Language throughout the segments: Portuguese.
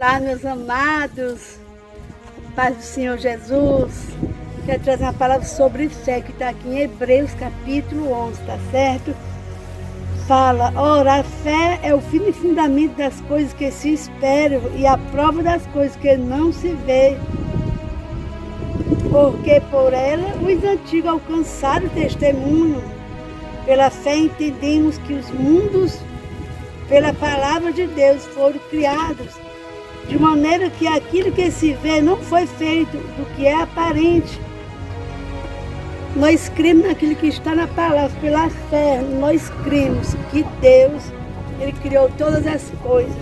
Olá, meus amados, paz do Senhor Jesus. Quero trazer uma palavra sobre fé, que está aqui em Hebreus capítulo 11, tá certo? Fala, ora, a fé é o firme fundamento das coisas que se esperam e a prova das coisas que não se vê. Porque por ela os antigos alcançaram o testemunho. Pela fé entendemos que os mundos, pela palavra de Deus, foram criados, de maneira que aquilo que se vê não foi feito do que é aparente. Nós cremos naquilo que está na palavra, pela fé, nós cremos que Deus, Ele criou todas as coisas.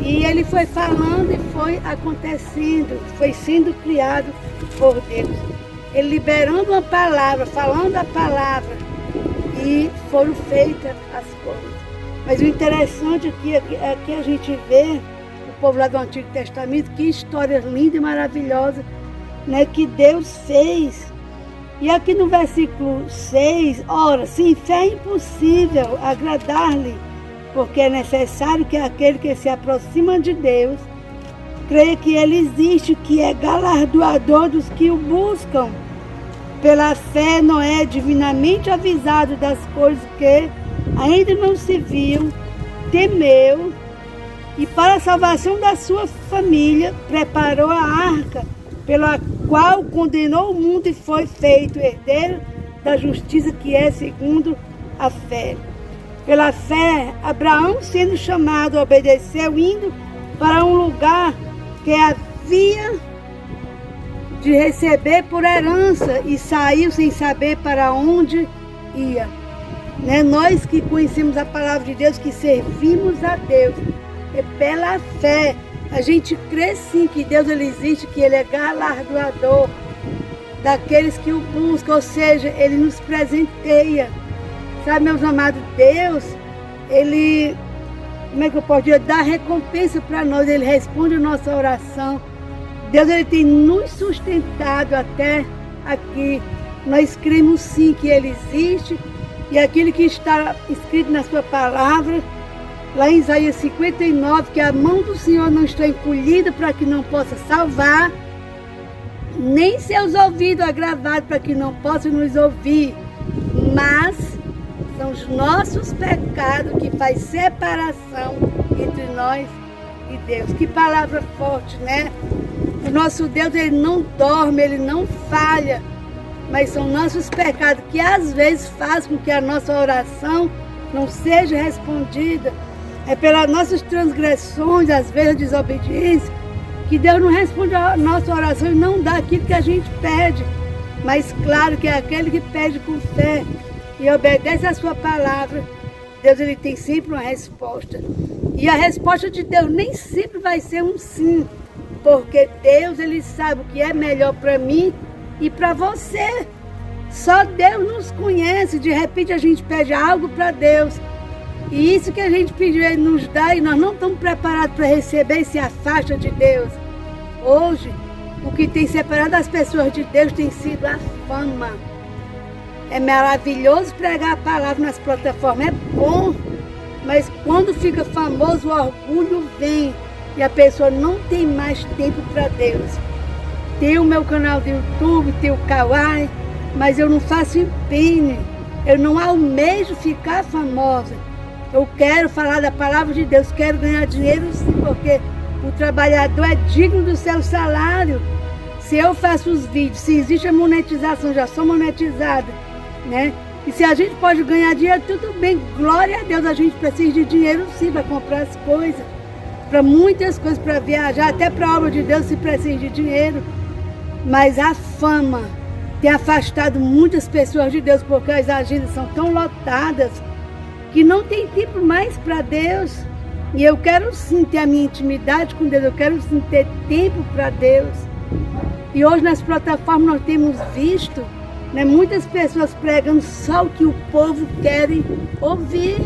E Ele foi falando e foi acontecendo, foi sendo criado por Deus. Ele liberando uma palavra, falando a palavra, e foram feitas as coisas. Mas o interessante aqui é que a gente vê o povo lá do Antigo Testamento, que história linda e maravilhosa, né, que Deus fez. E aqui no versículo 6, ora, sem fé é impossível agradar-lhe, porque é necessário que aquele que se aproxima de Deus creia que Ele existe, que é galardoador dos que o buscam. Pela fé, Noé, divinamente avisado das coisas que ainda não se viam, temeu e para a salvação da sua família preparou a arca, pela qual condenou o mundo e foi feito herdeiro da justiça, que é segundo a fé. Pela fé, Abraão, sendo chamado, obedeceu, indo para um lugar que havia de receber por herança, e saiu sem saber para onde ia. Né? Nós que conhecemos a palavra de Deus, que servimos a Deus, é pela fé. A gente crê sim que Deus ele existe, que Ele é galardoador daqueles que o buscam, ou seja, Ele nos presenteia. Sabe, meus amados, Deus, Ele, como é que eu posso dizer, dá recompensa para nós, Ele responde a nossa oração. Deus ele tem nos sustentado até aqui. Nós cremos sim que Ele existe, e aquilo que está escrito na sua palavra, lá em Isaías 59, que a mão do Senhor não está encolhida para que não possa salvar, nem seus ouvidos agravados para que não possa nos ouvir, mas são os nossos pecados que faz separação entre nós e Deus. Que palavra forte, né? O nosso Deus, Ele não dorme, Ele não falha, mas são nossos pecados que às vezes fazem com que a nossa oração não seja respondida. É pelas nossas transgressões, às vezes desobediência, que Deus não responde a nossa oração e não dá aquilo que a gente pede. Mas claro que é aquele que pede com fé e obedece a sua palavra, Deus ele tem sempre uma resposta. E a resposta de Deus nem sempre vai ser um sim, porque Deus ele sabe o que é melhor para mim e para você. Só Deus nos conhece. De repente a gente pede algo para Deus, e isso que a gente pediu Ele nos dá, e nós não estamos preparados para receber e se afasta de Deus. Hoje, o que tem separado as pessoas de Deus tem sido a fama. É maravilhoso pregar a palavra nas plataformas, é bom, mas quando fica famoso, o orgulho vem e a pessoa não tem mais tempo para Deus. Tem o meu canal do YouTube, tem o Kawaii, mas eu não faço empenho, eu não almejo ficar famosa. Eu quero falar da palavra de Deus, quero ganhar dinheiro sim, porque o trabalhador é digno do seu salário. Se eu faço os vídeos, se existe a monetização, já sou monetizada, né? E se a gente pode ganhar dinheiro, tudo bem, glória a Deus, a gente precisa de dinheiro sim para comprar as coisas, para muitas coisas, para viajar, até para a obra de Deus se precisa de dinheiro. Mas a fama tem afastado muitas pessoas de Deus, porque as agendas são tão lotadas que não tem tempo mais para Deus. E eu quero sim ter a minha intimidade com Deus, eu quero sim ter tempo para Deus. E hoje nas plataformas nós temos visto, né, muitas pessoas pregando só o que o povo quer ouvir.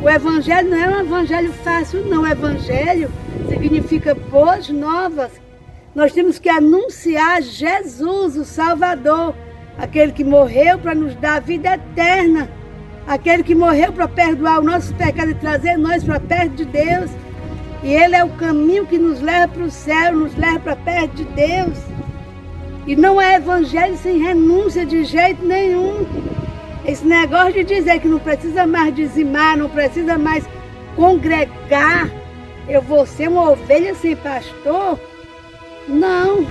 O evangelho não é um evangelho fácil, não. O evangelho significa boas novas. Nós temos que anunciar Jesus, o Salvador, aquele que morreu para nos dar a vida eterna, aquele que morreu para perdoar os nossos pecados e trazer nós para perto de Deus. E Ele é o caminho que nos leva para o céu, nos leva para perto de Deus. E não é evangelho sem renúncia de jeito nenhum. Esse negócio de dizer que não precisa mais dizimar, não precisa mais congregar, eu vou ser uma ovelha sem pastor? Não.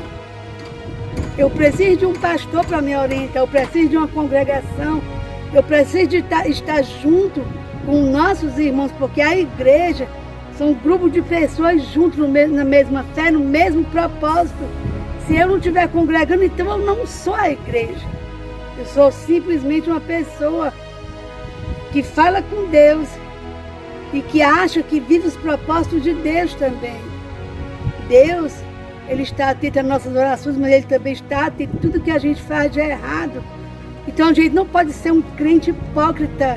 Eu preciso de um pastor para me orientar, eu preciso de uma congregação, eu preciso de estar junto com nossos irmãos, porque a igreja são um grupo de pessoas juntos na mesma fé, no mesmo propósito. Se eu não estiver congregando, então eu não sou a igreja. Eu sou simplesmente uma pessoa que fala com Deus e que acha que vive os propósitos de Deus também. Deus, Ele está atento às nossas orações, mas Ele também está atento a tudo que a gente faz de errado. Então a gente não pode ser um crente hipócrita,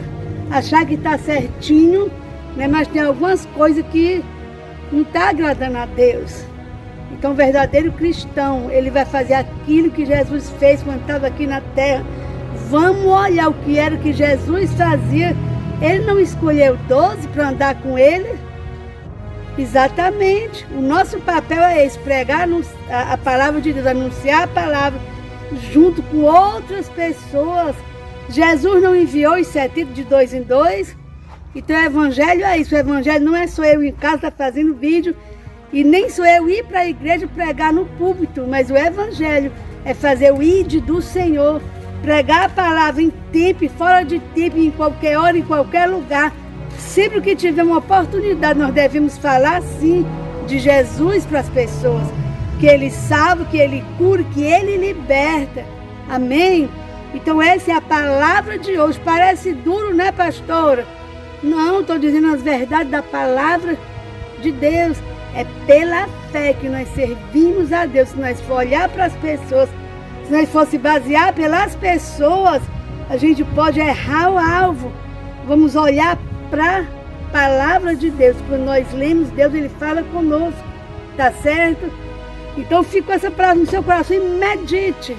achar que está certinho, né? Mas tem algumas coisas que não estão agradando a Deus. Então o verdadeiro cristão, ele vai fazer aquilo que Jesus fez quando estava aqui na terra. Vamos olhar o que era que Jesus fazia. Ele não escolheu 12 para andar com ele? Exatamente. O nosso papel é esse, pregar a palavra de Deus, anunciar a palavra junto com outras pessoas. Jesus não enviou os 70 de 2 em 2. Então o evangelho é isso. O evangelho não é só eu em casa fazendo vídeo e nem sou eu ir para a igreja pregar no púlpito, mas o evangelho é fazer o ide do Senhor, pregar a palavra em tempo e fora de tempo, em qualquer hora, em qualquer lugar. Sempre que tiver uma oportunidade, nós devemos falar sim de Jesus para as pessoas, que Ele salva, que Ele cura, que Ele liberta. Amém? Então essa é a palavra de hoje. Parece duro, né, pastora? Não, estou dizendo as verdades da palavra de Deus. É pela fé que nós servimos a Deus. Se nós for olhar para as pessoas, se nós for se basear pelas pessoas, a gente pode errar o alvo. Vamos olhar para a palavra de Deus. Quando nós lemos Deus, Ele fala conosco. Tá certo? Então fique com essa palavra no seu coração e medite.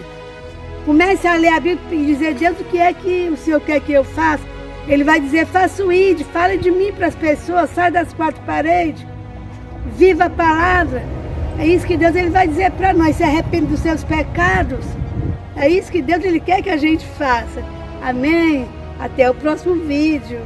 Comece a ler a Bíblia e dizer: Deus, o que é que o Senhor quer que eu faça? Ele vai dizer: faça o ide, fale de mim para as pessoas, sai das quatro paredes. Viva a palavra. É isso que Deus, Ele vai dizer para nós. Se arrepende dos seus pecados. É isso que Deus, Ele quer que a gente faça. Amém? Até o próximo vídeo.